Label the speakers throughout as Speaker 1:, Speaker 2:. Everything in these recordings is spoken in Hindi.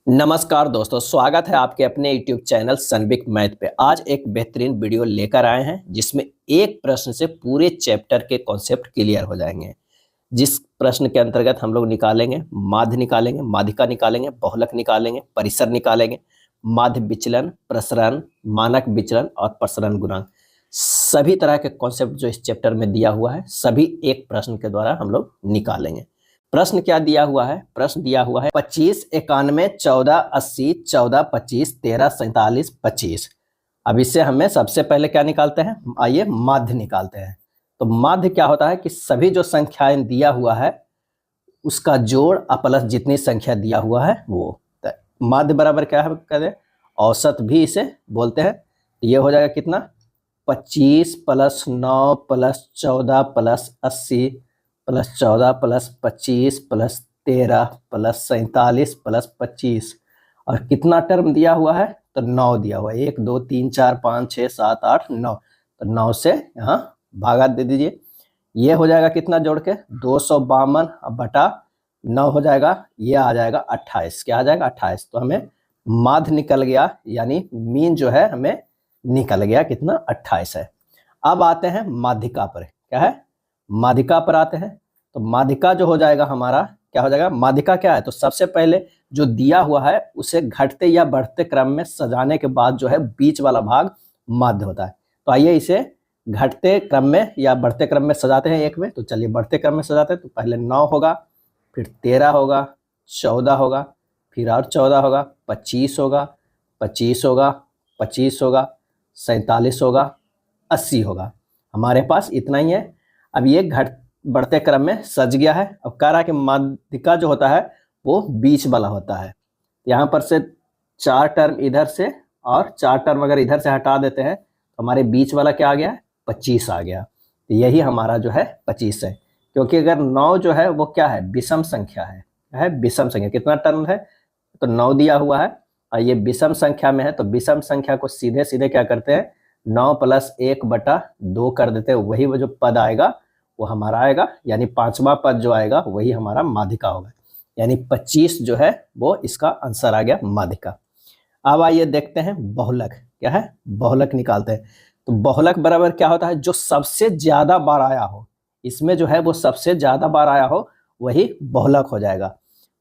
Speaker 1: नमस्कार दोस्तों, स्वागत है आपके अपने YouTube चैनल सनबिक मैथ पे। आज एक बेहतरीन वीडियो लेकर आए हैं जिसमें एक प्रश्न से पूरे चैप्टर के कॉन्सेप्ट क्लियर हो जाएंगे। जिस प्रश्न के अंतर्गत हम लोग निकालेंगे माध्य निकालेंगे, माध्यिका निकालेंगे, बहुलक निकालेंगे, परिसर निकालेंगे, माध्य विचलन, प्रसरण, मानक विचलन और प्रसरण गुणांक। सभी तरह के कॉन्सेप्ट जो इस चैप्टर में दिया हुआ है सभी एक प्रश्न के द्वारा हम लोग निकालेंगे। प्रश्न क्या दिया हुआ है? प्रश्न दिया हुआ है 25, 91, 14, 80, 14, 25, 13, 47, 25। अब इससे हमें सबसे पहले क्या निकालते हैं? आइए माध्य निकालते हैं। तो माध्य क्या होता है कि सभी जो संख्याएं दिया हुआ है उसका जोड़ प्लस जितनी संख्या दिया हुआ है वो। तो माध्य बराबर क्या है? कहते हैं औसत भी इसे बोलते हैं। तो ये हो जाएगा कितना? 25 plus 9 plus 14 plus 80 plus 14 plus 25 plus 13 plus 47 plus 25। और कितना टर्म दिया हुआ है? तो 9 दिया हुआ है। 1 2 3 4 5 6 7 8 9। तो 9 से यहाँ भागा दे दीजिए। ये हो जाएगा कितना जोड़ के? 252 बटा 9 हो जाएगा। ये आ जाएगा 28। क्या आ जाएगा? 28। तो हमें माध्य निकल गया, यानी मीन जो है हमें निकल गया कितना? 28 है। अब आते हैं माध्यिका पर। क्या है? माध्यिका पर आते हैं। तो माध्यिका जो हो जाएगा हमारा, क्या हो जाएगा? माध्यिका क्या है? तो सबसे पहले जो दिया हुआ है उसे घटते या बढ़ते क्रम में सजाने के बाद जो है बीच वाला भाग माध्य होता है। तो आइए इसे घटते क्रम में या बढ़ते क्रम में सजाते हैं एक में। तो चलिए बढ़ते क्रम में सजाते हैं। तो पहले 9 होगा, फिर 13 होगा, 14 होगा, फिर और 14 होगा, 25 होगा, 25 होगा, 25 होगा, 47 होगा, 80 होगा। हमारे पास इतना ही है। अब ये बढ़ते क्रम में सज गया है। अब कह रहा है कि माध्यिका जो होता है वो बीच वाला होता है। यहाँ पर से 4 टर्म इधर से और 4 टर्म अगर इधर से हटा देते हैं तो हमारे बीच वाला क्या आ गया? 25 आ गया। तो यही हमारा जो है 25 है। क्योंकि अगर 9 जो है वो क्या है? विषम संख्या है विषम संख्या। कितना टर्म है? तो 9 दिया हुआ है और ये विषम संख्या में है। तो विषम संख्या को सीधे सीधे क्या करते हैं? 9 प्लस 1 बटा 2 कर देते हैं। वही वो जो पद आएगा वो हमारा आएगा, यानी 5वां पद जो आएगा वही हमारा माध्यिका होगा। यानी 25 जो है वो इसका आंसर आ गया माध्यिका। अब आइए देखते हैं बहुलक। क्या है? बहुलक निकालते हैं। तो बहुलक बराबर क्या होता है? जो सबसे ज्यादा बार आया हो, इसमें जो है वो सबसे ज्यादा बार आया हो वही बहुलक हो जाएगा।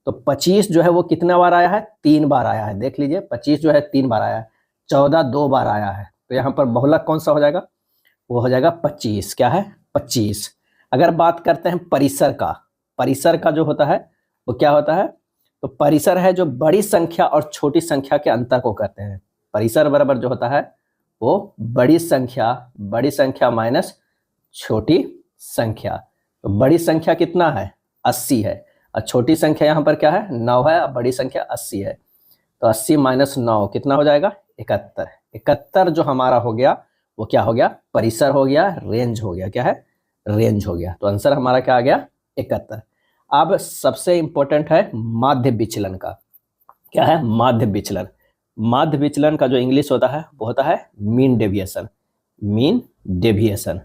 Speaker 1: तो 25 जो है वो कितना बार आया है? 3 बार आया है। देख लीजिए 25 जो है 3 बार आया है। 14 2 बार आया है। तो यहाँ पर बहुलक कौन सा हो जाएगा? वो हो जाएगा 25। क्या है? 25। अगर बात करते हैं परिसर का, परिसर का जो होता है वो क्या होता है? तो परिसर है जो बड़ी संख्या और छोटी संख्या के अंतर को कहते हैं। परिसर बराबर जो होता है वो बड़ी संख्या माइनस छोटी संख्या। तो बड़ी संख्या कितना है? 80 है। और छोटी संख्या यहाँ पर क्या है? 9 है। और बड़ी संख्या 80 है। तो 80 माइनस 9 कितना हो जाएगा? 71। 71 जो हमारा हो गया वो क्या हो गया? परिसर हो गया, रेंज हो गया। क्या है? रेंज हो गया। तो आंसर हमारा क्या आ गया? 71। अब सबसे इंपॉर्टेंट है माध्य विचलन का। क्या है? माध्य विचलन। माध्य विचलन का जो इंग्लिश होता है वो होता है मीन डेविएशन। मीन डेविएशन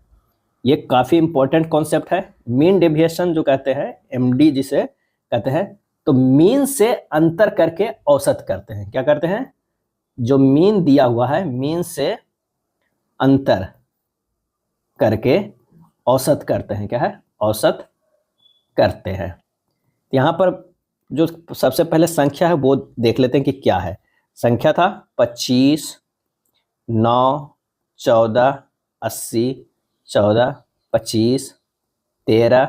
Speaker 1: ये काफी इंपॉर्टेंट कॉन्सेप्ट है। मीन डेविएशन जो कहते हैं, एमडी जिसे कहते हैं, तो मीन से अंतर करके औसत करते हैं। क्या करते हैं? जो मीन दिया हुआ है, मीन से अंतर करके औसत करते हैं। क्या है? औसत करते हैं। यहाँ पर जो सबसे पहले संख्या है वो देख लेते हैं कि क्या है। संख्या था 25, 9, 14, 80, 14, 25, 13,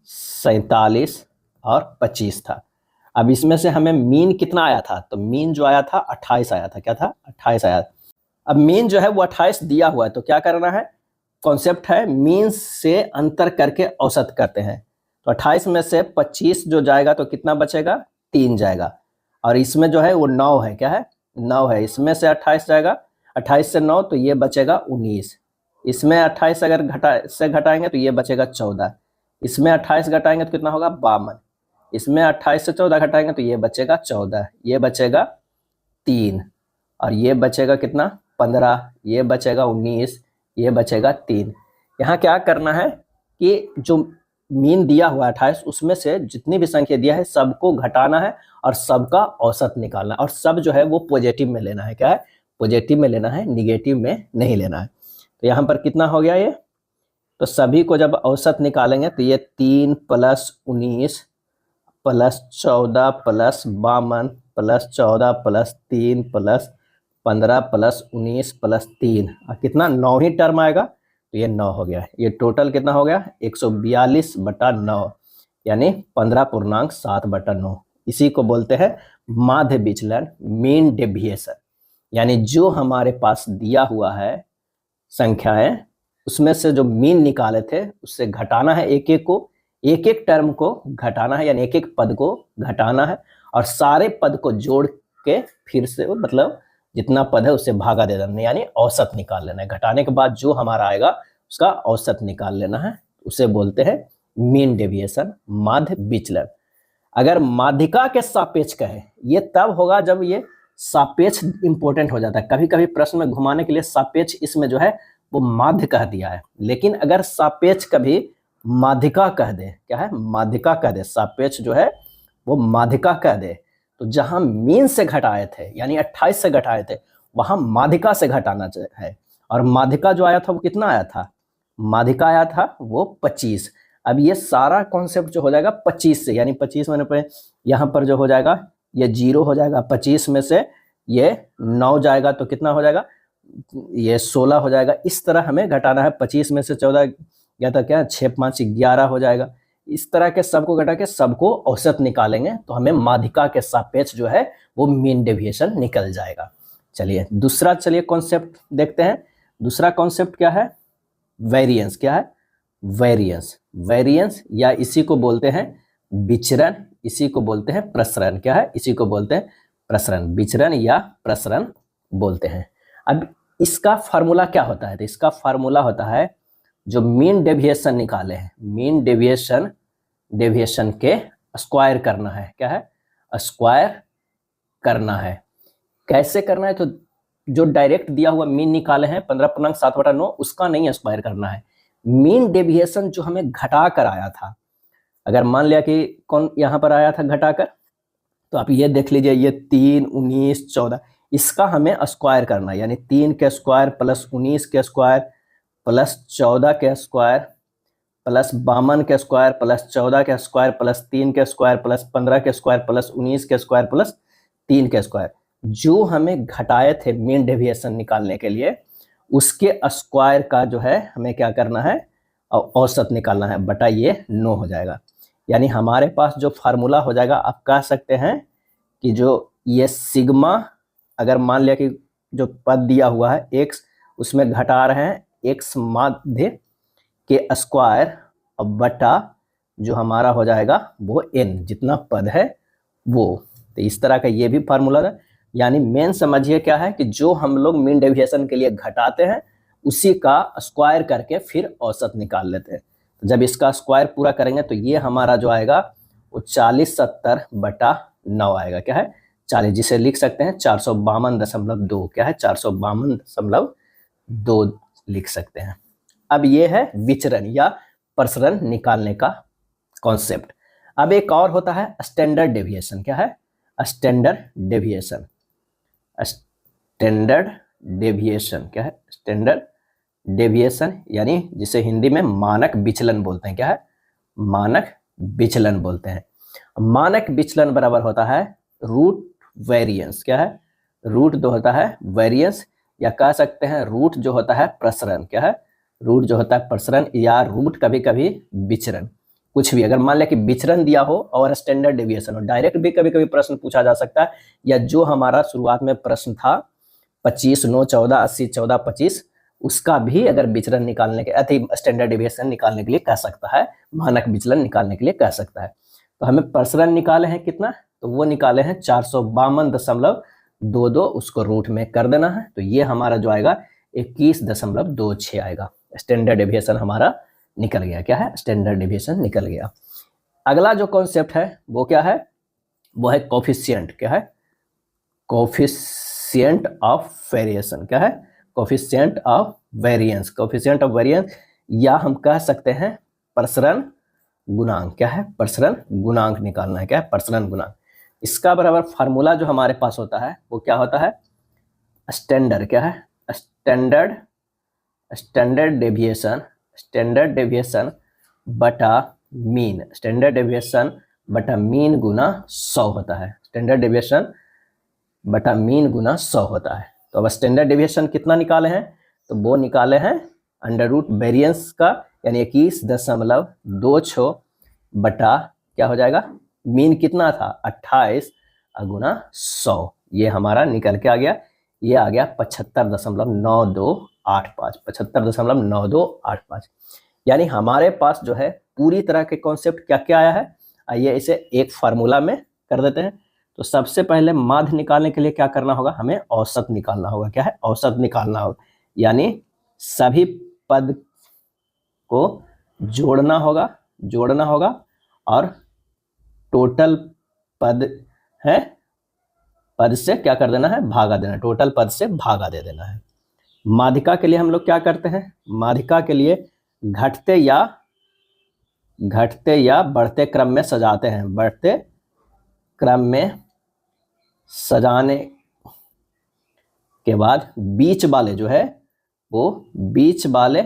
Speaker 1: 47 और 25 था। अब इसमें से हमें मीन कितना आया था? तो मीन जो आया था 28 आया था। क्या था? 28 आया। अब मीन जो है वो 28 दिया हुआ है। तो क्या करना है? कॉन्सेप्ट है मीन से अंतर करके औसत करते हैं। तो 28 में से 25 जो जाएगा तो कितना बचेगा? 3 जाएगा। और इसमें जो है वो 9 है। क्या है? 9 है। इसमें से 28 जाएगा, 28 से 9 तो ये बचेगा 19। इसमें 28 अगर घटाएंगे तो ये बचेगा 14। इसमें 28 घटाएंगे तो कितना होगा? 52। इसमें 28 से 14 घटाएंगे तो ये बचेगा 14। ये बचेगा 3 और ये बचेगा कितना? 15। ये बचेगा 19। ये बचेगा 3। यहाँ क्या करना है कि जो मीन दिया हुआ है 28, उसमें से जितनी भी संख्या दिया है सबको घटाना है और सबका औसत निकालना है, और सब जो है वो पॉजिटिव में लेना है। क्या है? पॉजिटिव में लेना है, निगेटिव में नहीं लेना है। तो यहाँ पर कितना हो गया ये? तो सभी को जब औसत निकालेंगे तो ये 3 + 19 + 14 + 52 + 14 + 3 + 15 + 19 + 3, कितना 9 ही टर्म आएगा, तो ये 9 हो गया। ये टोटल कितना हो गया? 142/9, यानी 15.7/9। इसी को बोलते हैं माध्य विचलन, मीन डेविएशन। यानी जो हमारे पास दिया हुआ है संख्याएं, उसमें से जो मीन निकाले थे उससे घटाना है, एक एक टर्म को घटाना है, यानी एक एक पद को घटाना है, और सारे पद को जोड़ के फिर से मतलब जितना पद है उससे भागा दे देना, यानी औसत निकाल लेना है। घटाने के बाद जो हमारा आएगा उसका औसत निकाल लेना है, उसे बोलते हैं मीन डेविएशन, माध्य विचलन। अगर माध्यिका के सापेक्ष कहे, ये तब होगा जब ये सापेक्ष इंपॉर्टेंट हो जाता है। कभी कभी प्रश्न में घुमाने के लिए सापेक्ष इसमें जो है वो माध्य कह दिया है, लेकिन अगर सापेक्ष कभी माध्यिका कह दे, क्या है? माध्यिका कह दे, सापेक्ष जो है वो माध्यिका कह दे, तो जहां मीन से घटाए थे यानी 28 से घटाए थे, वहां माध्यिका से घटाना है। और माध्यिका जो आया था वो कितना आया था? माध्यिका आया था वो 25। अब ये सारा कॉन्सेप्ट जो हो जाएगा 25 से, यानी 25 मैंने पे यहाँ पर जो हो जाएगा ये 0 हो जाएगा, 25 में से ये 9 जाएगा तो कितना हो जाएगा? ये 16 हो जाएगा। इस तरह हमें घटाना है। 25 में से 14 या तो क्या 6 × 5 = 11 हो जाएगा। इस तरह के सबको घटा के सबको औसत निकालेंगे तो हमें माध्यिका के सापेक्ष जो है वो मीन डेविएशन निकल जाएगा। चलिए दूसरा कॉन्सेप्ट देखते हैं। दूसरा कॉन्सेप्ट क्या है? वेरिएंस। क्या है? वेरिएंस या इसी को बोलते हैं विचरण, इसी को बोलते हैं प्रसरण। क्या है? इसी को बोलते हैं प्रसरण, विचरण या प्रसरण बोलते हैं। अब इसका फार्मूला क्या होता है? तो इसका फार्मूला होता है जो मीन डेविएशन निकाले हैं, मीन डेविएशन के स्क्वायर करना है। क्या है? स्क्वायर करना है। कैसे करना है? तो जो डायरेक्ट दिया हुआ मीन निकाले हैं 15.7/9, उसका नहीं स्क्वायर करना है। मीन डेविएशन जो हमें घटा कर आया था, अगर मान लिया कि कौन यहाँ पर आया था घटाकर, तो आप ये देख लीजिए, ये 3, 19, 14, इसका हमें स्क्वायर करना है, यानी 3 के स्क्वायर + 19 के स्क्वायर + 14 के स्क्वायर + 52 के स्क्वायर + 14 के स्क्वायर + 3 के स्क्वायर + 15 के स्क्वायर + 19 के स्क्वायर + 3 के स्क्वायर। जो हमें घटाए थे मीन डेविएशन निकालने के लिए, उसके स्क्वायर का जो है हमें क्या करना है? औसत निकालना है, बटा ये 9 हो जाएगा। यानी हमारे पास जो फार्मूला हो जाएगा, आप कह सकते हैं कि जो ये सिग्मा, अगर मान लिया कि जो पद दिया हुआ है x, उसमें घटा रहे हैं x माध्य के स्क्वायर और बटा जो हमारा हो जाएगा वो n, जितना पद है वो। तो इस तरह का ये भी फार्मूला है। यानी मेन समझिए क्या है कि जो हम लोग मीन डेविएशन के लिए घटाते हैं उसी का स्क्वायर करके फिर औसत निकाल लेते हैं। तो जब इसका स्क्वायर पूरा करेंगे तो ये हमारा जो आएगा वो 4070/9 आएगा। क्या है? 40, जिसे लिख सकते हैं 452.2। क्या है? 452.2 लिख सकते हैं। अब ये है विचरण या प्रसरण निकालने का कॉन्सेप्ट। अब एक और होता है स्टैंडर्ड डेविएशन। क्या है? Standard deviation. स्टैंडर्ड डेविएशन क्या है? स्टैंडर्ड डेविएशन यानी जिसे हिंदी में मानक विचलन बोलते हैं। क्या है? मानक विचलन बोलते हैं। मानक विचलन बराबर होता है रूट वेरिएंस। क्या है? रूट जो होता है वेरिएंस, या कह सकते हैं रूट जो होता है प्रसरण। क्या है? रूट जो होता है प्रसरण, या रूट कभी कभी विचरण, कुछ भी। अगर मान लिया कि विचरण दिया हो और स्टैंडर्ड डेविएशन हो, डायरेक्ट भी कभी कभी प्रश्न पूछा जा सकता है, या जो हमारा शुरुआत में प्रश्न था 25, 9, 14, 80, 14, 25, उसका भी अगर विचरण निकालने के स्टैंडर्ड डेविएशन निकालने के लिए कह सकता है, मानक विचलन निकालने के लिए कह सकता है। तो हमें प्रसरण निकाले हैं कितना? तो वो निकाले हैं 452.22, उसको रूट में कर देना है, तो ये हमारा जो आएगा 21.26 आएगा। स्टैंडर्ड डेविएशन हमारा निकल गया। क्या है? स्टैंडर्ड डेविएशन निकल गया। अगला जो कॉन्सेप्ट है वो क्या है? वो है कोफिशिएंट। क्या है? Coefficient of variation. क्या है? Coefficient of variance. Coefficient of variance, या हम कह सकते हैं प्रसरण गुणांक। क्या है? प्रसरण गुणांक निकालना है। क्या है? प्रसरण गुणांक। इसका बराबर फार्मूला जो हमारे पास होता है वो क्या होता है? स्टैंडर्ड। क्या है? Standard deviation. स्टैंडर्ड डेविएशन बटा मीन। स्टैंडर्ड डेविएशन बटा मीन गुना 100 होता है। स्टैंडर्ड डेविएशन बटा मीन गुना 100 होता है। तो अब स्टैंडर्ड डेविएशन कितना निकाले हैं? तो वो निकाले हैं अंडर रूट वेरिएंस का, यानी 21.26 बटा क्या हो जाएगा? मीन कितना था? 28 गुना 100। ये हमारा निकल के आ गया। ये आ गया 75.9285। 75.9285। यानी हमारे पास जो है पूरी तरह के कॉन्सेप्ट क्या क्या आया है। आइए इसे एक फार्मूला में कर देते हैं। तो सबसे पहले माध्य निकालने के लिए क्या करना होगा? हमें औसत निकालना होगा। क्या है? औसत निकालना होगा, यानी सभी पद को जोड़ना होगा और टोटल पद है पद से क्या कर देना है? भागा देना। टोटल पद से भागा दे देना है। माध्यिका के लिए हम लोग क्या करते हैं? माध्यिका के लिए घटते या बढ़ते क्रम में सजाते हैं। बढ़ते क्रम में सजाने के बाद बीच वाले जो है वो बीच वाले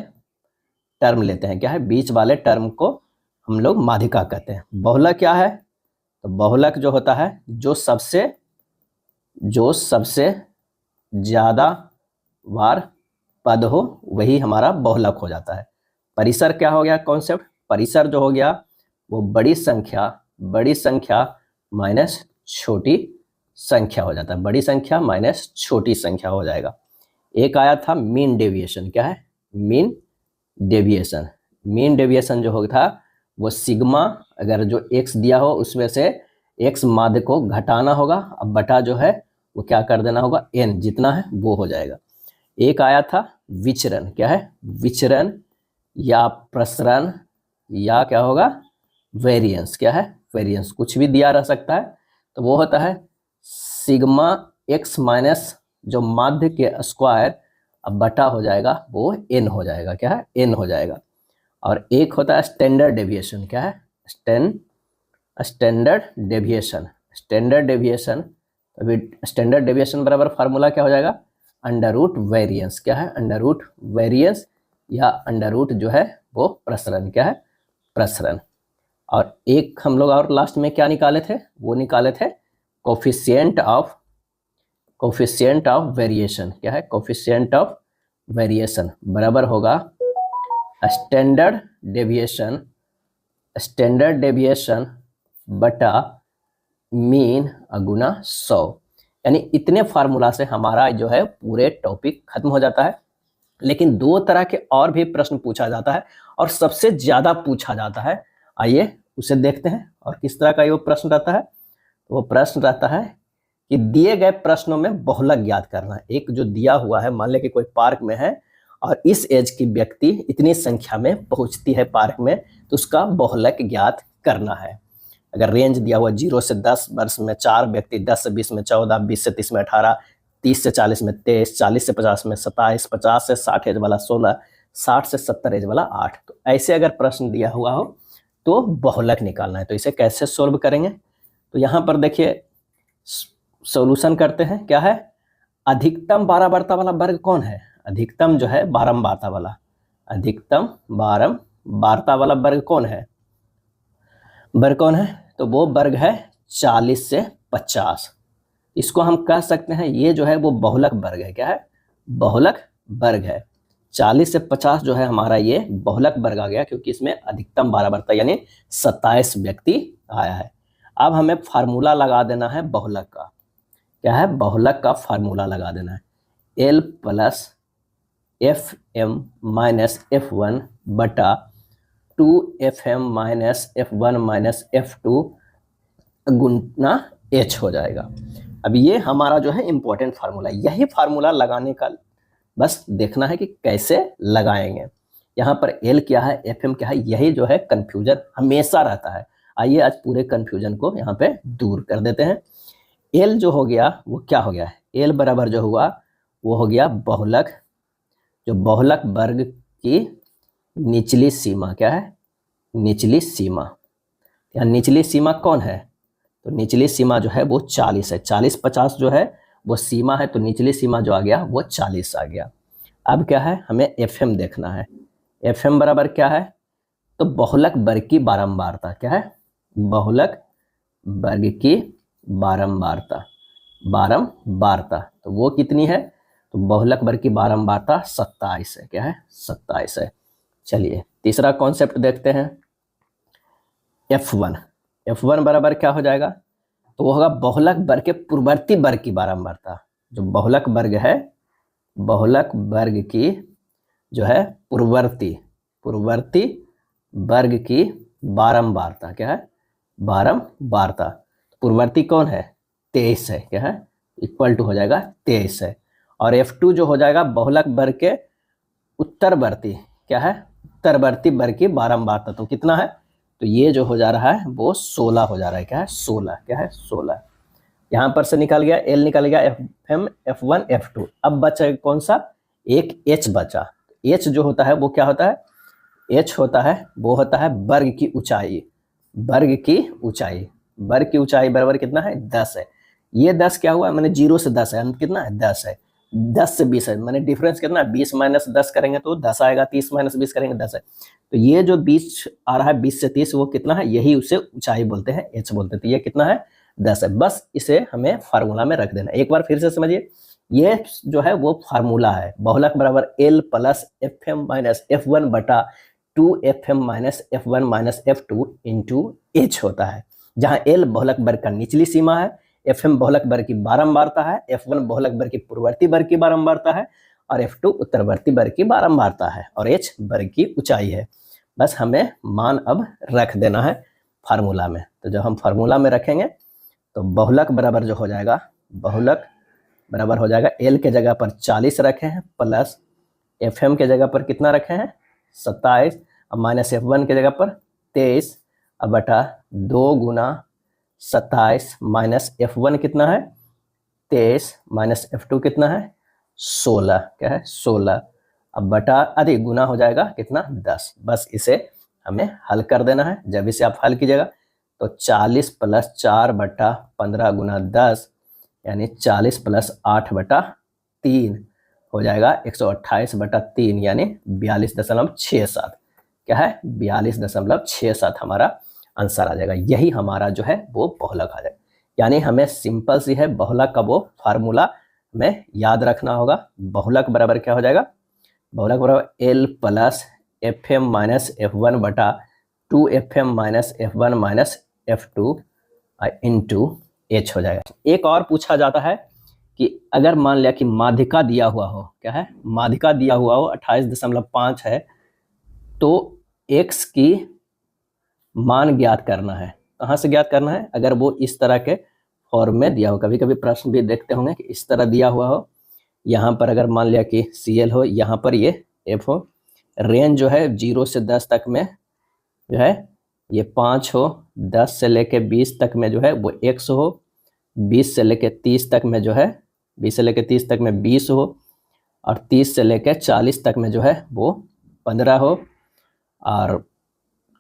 Speaker 1: टर्म लेते हैं। क्या है? बीच वाले टर्म को हम लोग माध्यिका कहते हैं। बहुलक क्या है? तो बहुलक जो होता है जो सबसे ज्यादा बार पद हो वही हमारा बहुलक हो जाता है। परिसर क्या हो गया कॉन्सेप्ट? परिसर जो हो गया वो बड़ी संख्या माइनस छोटी संख्या हो जाता है। बड़ी संख्या माइनस छोटी संख्या हो जाएगा। एक आया था मीन डेविएशन। क्या है? Mean deviation. मीन डेविएशन जो होता था वो सिग्मा, अगर जो x दिया हो उसमें से x माध्य को घटाना होगा, अब बटा जो है वो क्या कर देना होगा? n जितना है वो हो जाएगा। एक आया था विचरण। क्या है? विचरण या प्रसरण या क्या होगा? वेरिएंस। क्या है? वेरिएंस। कुछ भी दिया रह सकता है। तो वो होता है सिग्मा x माइनस जो माध्य के स्क्वायर, अब बटा हो जाएगा वो n हो जाएगा। क्या है? n हो जाएगा। और एक होता है स्टैंडर्ड डेविएशन। क्या है? Standard deviation. स्टैंडर्ड डेविएशन, अभी स्टैंडर्ड डेविएशन बराबर फार्मूला क्या हो जाएगा? Under root variance. क्या है? अंडर रूट वेरिएंस या अंडर रूट जो है वो प्रसरण। क्या है? प्रसरण। और एक हम लोग और लास्ट में क्या निकाले थे? वो निकाले थे कोफिशिएंट ऑफ वेरिएशन। क्या है? कोफिशिएंट ऑफ वेरिएशन बराबर होगा स्टैंडर्ड डेविएशन बटा मीन गुना 100। यानी इतने फार्मूला से हमारा जो है पूरे टॉपिक खत्म हो जाता है। लेकिन दो तरह के और भी प्रश्न पूछा जाता है और सबसे ज्यादा पूछा जाता है। आइए उसे देखते हैं। और किस तरह का ये प्रश्न रहता है? वो प्रश्न रहता है कि दिए गए प्रश्नों में बहुलक ज्ञात करना है। एक जो दिया हुआ है, मान ले कि कोई पार्क में है और इस एज की व्यक्ति इतनी संख्या में पहुंचती है पार्क में, तो उसका बहुलक ज्ञात करना है। अगर रेंज दिया हुआ 0 से 10 वर्ष में 4 व्यक्ति, 10 से 20 में 14, 20 से 30 में 18, 30 से 40 में 23, 40 से 50 में 27, 50 से 60 एज वाला 16, 60 से 70 एज वाला 8। तो ऐसे अगर प्रश्न दिया हुआ हो तो बहुलक निकालना है। तो इसे कैसे सोल्व करेंगे? तो यहाँ पर देखिए सॉल्यूशन करते हैं। क्या है? अधिकतम बारंबारता वाला वर्ग कौन है? अधिकतम जो है बारंबारता वाला, अधिकतम बारंबारता वाला वर्ग कौन है? वर्ग कौन है? तो वो वर्ग है 40 से 50। इसको हम कह सकते हैं ये जो है वो बहुलक वर्ग है। क्या है? बहुलक वर्ग है। 40 से 50 जो है हमारा ये बहुलक वर्ग आ गया, क्योंकि इसमें अधिकतम बारंबारता यानी 27 व्यक्ति आया है। अब हमें फार्मूला लगा देना है बहुलक का। क्या है? बहुलक का फार्मूला लगा देना है। L plus FM minus F1 बटा 2FM minus F1 minus F2 गुना H हो जाएगा। अब ये हमारा जो है इंपॉर्टेंट फार्मूला है। यही फार्मूला लगाने का बस देखना है कि कैसे लगाएंगे। यहाँ पर L क्या है, FM क्या है, यही जो है कंफ्यूजन हमेशा रहता है। आइए आज पूरे कंफ्यूजन को यहाँ पे दूर कर देते हैं। L जो हो गया वो क्या हो गया? L बराबर जो हुआ वो हो गया बहुलक, जो बहुलक वर्ग की निचली सीमा क्या है? निचली सीमा। यहाँ निचली सीमा कौन है? तो निचली सीमा जो है वो 40 है। 40-50 जो है वो सीमा है, तो निचली सीमा जो आ गया वो 40 आ गया। अब क्या है, हमें एफएम देखना है। एफएम बराबर क्या है? तो बहुलक वर्ग की बारंबारता। क्या है? बहुलक वर्ग की बारंबारता। बारंबारता तो वो कितनी है? तो बहुलक वर्ग की बारंबारता 27 है। क्या है? 27 है। चलिए तीसरा कॉन्सेप्ट देखते हैं, F1। F1 बराबर क्या हो जाएगा? तो वो होगा बहुलक वर्ग के पूर्ववर्ती वर्ग की बारंबारता। जो बहुलक वर्ग है, बहुलक वर्ग की जो है पूर्ववर्ती वर्ग की बारंबारता। क्या है? बारंबारता। पूर्ववर्ती कौन है? 23 है। क्या है? इक्वल टू हो जाएगा 23 है। और F2 जो हो जाएगा बहुलक वर्ग के उत्तरवर्ती। क्या है? उत्तरवर्ती वर्ग की बारंबारता। तो कितना है? तो ये जो हो जा रहा है वो 16 हो जा रहा है। क्या है? 16। क्या है? 16। यहाँ पर से निकल गया, L निकल गया, FM, F1, F2। अब बचा कौन सा? एक H बचा। H जो होता है वो क्या होता है? H होता है वो होता है वर्ग की ऊंचाई। वर्ग की ऊंचाई, वर्ग की ऊंचाई बराबर कितना है? 10 है। ये 10 क्या हुआ? मैंने 0 से 10 है, अंत कितना है? 10 है। 10 से 20 है, मैंने डिफरेंस कितना है? 20 माइनस 10 करेंगे तो 10 आएगा, 30 माइनस 20 करेंगे 10 है। तो ये जो 20 आ रहा है, 20 से 30, वो कितना है? यही उसे ऊंचाई बोलते हैं, H बोलते हैं। तो ये कितना है? 10 है। बस इसे हमें फार्मूला में रख देना। एक बार फिर से समझिए, ये जो है वो फार्मूला है, बहुलक बराबर L plus FM minus F1 बटा 2FM minus F1 minus F2 into H होता है, जहां L बहुलक वर्ग का निचली सीमा है, FM बहुलक वर्ग की बारंबारता है, F1 बहुलक वर्ग की पूर्ववर्ती वर्ग की बारंबारता है, और F2 उत्तरवर्ती वर्ग की बारंबारता है, और H वर्ग की ऊंचाई है। बस हमें मान अब रख देना है फार्मूला में। तो जब हम फार्मूला में रखेंगे तो बहुलक बराबर जो हो जाएगा, बहुलक बराबर हो जाएगा L के जगह पर 40 रखे हैं, प्लस FM के जगह पर कितना रखे हैं? 27, अब माइनस F1 के जगह पर 23, अब बटा 2 गुना 27 माइनस F1 कितना है? 23 माइनस F2 कितना है? 16। क्या है? 16। अब बटा आदि गुना हो जाएगा कितना? 10। बस इसे हमें हल कर देना है। जब इसे आप हल कीजिएगा तो 40 प्लस 4 बटा 15 गुना 10 यानी 40 प्लस 8 बटा 3 हो जाएगा 128 बटा 3 यानी 42.67। क्या है? 42.67 हमारा आंसर आ जाएगा। यही हमारा जो है वो बहुलक आ जाएगा। यानी हमें सिंपल सी है बहुलक का वो फार्मूला हमें याद रखना होगा। बहुलक बराबर क्या हो जाएगा? बहुलक बराबर L plus FM minus F1 बटा 2FM minus F1 minus F2 into H हो जाएगा। एक और पूछा जाता है कि अगर मान लिया कि माध्यिका दिया हुआ हो, क्या है? माध्यिका दिया हुआ हो 28.5 है, तो x की मान ज्ञात करना है। कहाँ से ज्ञात करना है? अगर वो इस तरह के फॉर्म में दिया हो, कभी कभी प्रश्न भी देखते होंगे कि इस तरह दिया हुआ हो, यहाँ पर अगर मान लिया कि CL हो, यहाँ पर ये F हो, रेंज जो है 0 से 10 तक में जो है ये 5 हो, 10 से लेके 20 तक में जो है वो x हो, 20 से लेके 30 तक में जो है 20 से लेके 30 तक में 20 हो, और 30 से लेके 40 तक में जो है वो 15 हो, और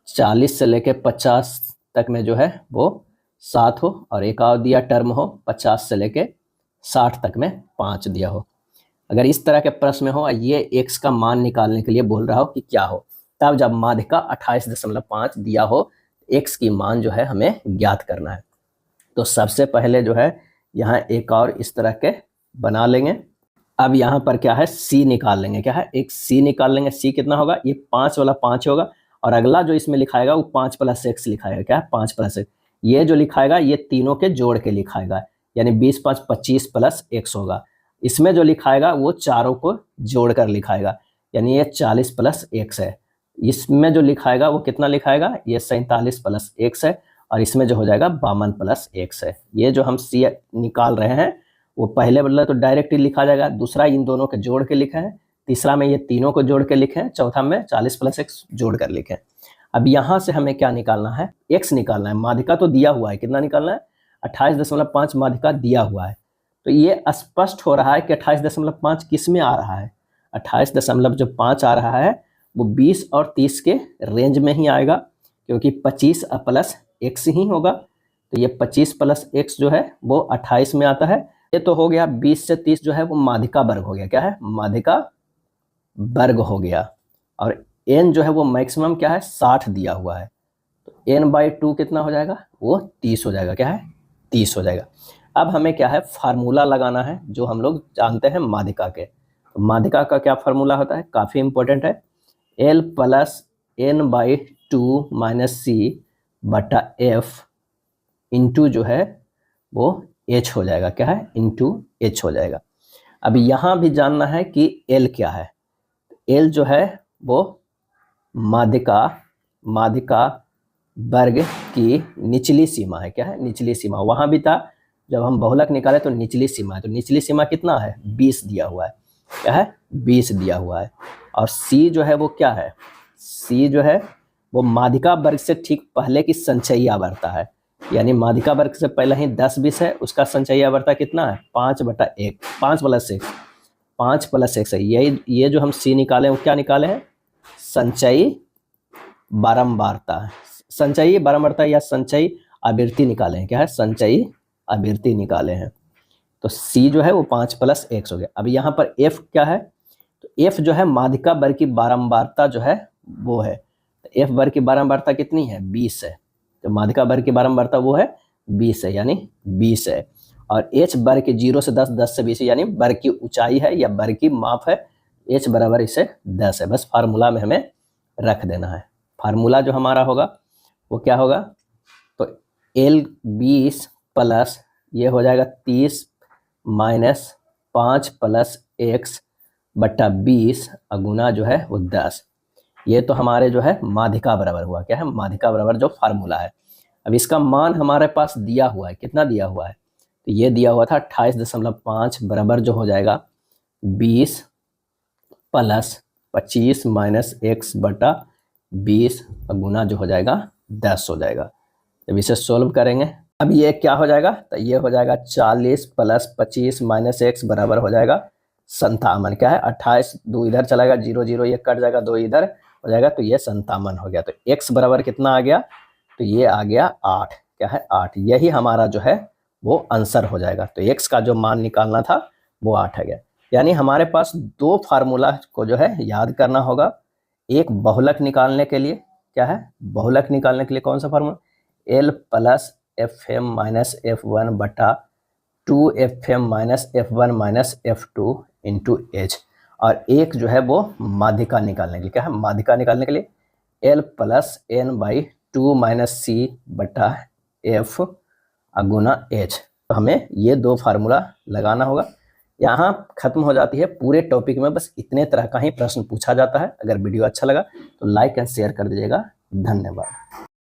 Speaker 1: 40 से लेके 50 तक में जो है वो 7 हो, और एक और दिया टर्म हो 50 से लेके 60 तक में 5 दिया हो। अगर इस तरह के प्रश्न में हो, ये x का मान निकालने के लिए बोल रहा हो कि क्या हो, तब जब माध्यिका 28.5 दिया हो, x की मान जो है हमें ज्ञात करना है। तो सबसे पहले जो है यहाँ एक और इस तरह के बना लेंगे। अब यहाँ पर क्या है? c निकाल लेंगे। क्या है? एक c निकाल लेंगे। c कितना होगा? ये 5 वाला 5 होगा, और अगला जो इसमें लिखाएगा वो 5 प्लस x लिखाएगा। क्या है? 5 प्लस x। ये जो लिखाएगा ये तीनों के जोड़ के लिखाएगा, यानी 20 5 25 प्लस x होगा। इसमें जो लिखाएगा वो चारों को जोड़कर लिखाएगा, यानी ये 40 प्लस x है। इसमें जो लिखाएगा वो कितना लिखाएगा? ये 47 प्लस x है, और इसमें जो हो जाएगा 52 प्लस x है। ये जो हम c निकाल रहे हैं वो पहले वाला तो डायरेक्ट ही लिखा जाएगा, दूसरा इन दोनों के जोड़ के लिखे हैं, तीसरा में ये तीनों को जोड़ के लिखे हैं, चौथा में 40 प्लस x जोड़ कर लिखे हैं। अब यहाँ से हमें क्या निकालना है? x निकालना है। माध्यिका तो दिया हुआ है, कितना निकालना है? 28.5 माध्यिका दिया हुआ है। तो ये स्पष्ट हो रहा है कि 28.5 किस में आ रहा है? 28.5 आ रहा है वो 20 और 30 के रेंज में ही आएगा, क्योंकि 25 प्लस x ही होगा, तो ये 25 प्लस x जो है वो 28 में आता है। ये तो हो गया 20 से 30 जो है वो माध्यिका वर्ग हो गया, क्या है, माध्यिका वर्ग हो गया। और n जो है वो मैक्सिमम क्या है, 60 दिया हुआ है, तो n/2 कितना हो जाएगा, वो 30 हो जाएगा, क्या है, 30 हो जाएगा। अब हमें क्या है, फार्मूला लगाना है, जो हम लोग जानते हैं माध्यिका के। तो माध्यिका का क्या फार्मूला होता है, काफ़ी इंपॉर्टेंट है, L प्लस n/2 माइनस सी बटा एफ इंटू जो है वो h हो जाएगा, क्या है, इंटू h हो जाएगा। अब यहाँ भी जानना है कि L क्या है। L जो है वो माध्यिका वर्ग की निचली सीमा है, क्या है, निचली सीमा। वहाँ भी था जब हम बहुलक निकाले तो निचली सीमा है, तो निचली सीमा कितना है, 20 दिया हुआ है, क्या है, 20 दिया हुआ है। और C जो है वो क्या है, C जो है वो माध्यिका वर्ग से ठीक पहले की संचयी आवर्ता है, यानी माध्यिका वर्ग से पहले ही 10 20 है, उसका संचयी आवर्ता कितना है, 5/1, 5 प्लस x है। ये जो हम C निकाले वो क्या निकाले हैं, संचयी बारंबारता, संचयी बारंबारता या संचयी आवृत्ति निकाले हैं, क्या है, संचयी आवृत्ति निकाले हैं। तो C जो है वो 5 प्लस x हो गया। अब यहाँ पर F क्या है, तो F जो है माध्यिका वर्ग की बारंबारता जो है वो है, तो F वर्ग की बारंबारता कितनी है, 20 है, तो माध्यिका वर्ग की बारंबारता वो है 20 है, यानी 20 है। और H वर्ग की 0 से 10, 10 से 20 यानी वर्ग की ऊंचाई है या वर्ग की माप है, H बराबर इसे 10 है। बस फार्मूला में हमें रख देना है। फार्मूला जो हमारा होगा वो क्या होगा, तो L 20 प्लस ये हो जाएगा 30 माइनस 5 प्लस x बट्टा 20 गुना जो है वो 10। ये तो हमारे जो है माध्यिका बराबर हुआ, क्या है, माध्यिका बराबर जो फार्मूला है। अब इसका मान हमारे पास दिया हुआ है, कितना दिया हुआ है, तो ये दिया हुआ था 28.5 बराबर जो हो जाएगा 20 प्लस 25 माइनस x बटा 20 गुना जो हो जाएगा 10 हो जाएगा। जब इसे सोल्व करेंगे, अब ये क्या हो जाएगा, तो ये हो जाएगा 40 प्लस 25 माइनस x बराबर हो जाएगा 57, क्या है, 28, 2 इधर चलाएगा, 0 0 ये कट जाएगा, 2 इधर हो जाएगा, तो ये 57 हो गया। तो x बराबर कितना आ गया, तो ये आ गया 8, क्या है, 8। यही हमारा जो है वो आंसर हो जाएगा। तो x का जो मान निकालना था वो 8 है गया। यानी हमारे पास दो फार्मूला को जो है याद करना होगा। एक बहुलक निकालने के लिए, क्या है, बहुलक निकालने के लिए कौन सा formula, L plus FM minus F1 बटा 2FM minus F1 minus F2 into H। और एक जो है वो माध्यिका निकालने के लिए, क्या है, माध्यिका निकालने के लिए L plus n/2 minus C बटा F गुना H। तो हमें ये दो फार्मूला लगाना होगा। यहाँ खत्म हो जाती है पूरे टॉपिक में, बस इतने तरह का ही प्रश्न पूछा जाता है। अगर वीडियो अच्छा लगा तो लाइक एंड शेयर कर दीजिएगा। धन्यवाद।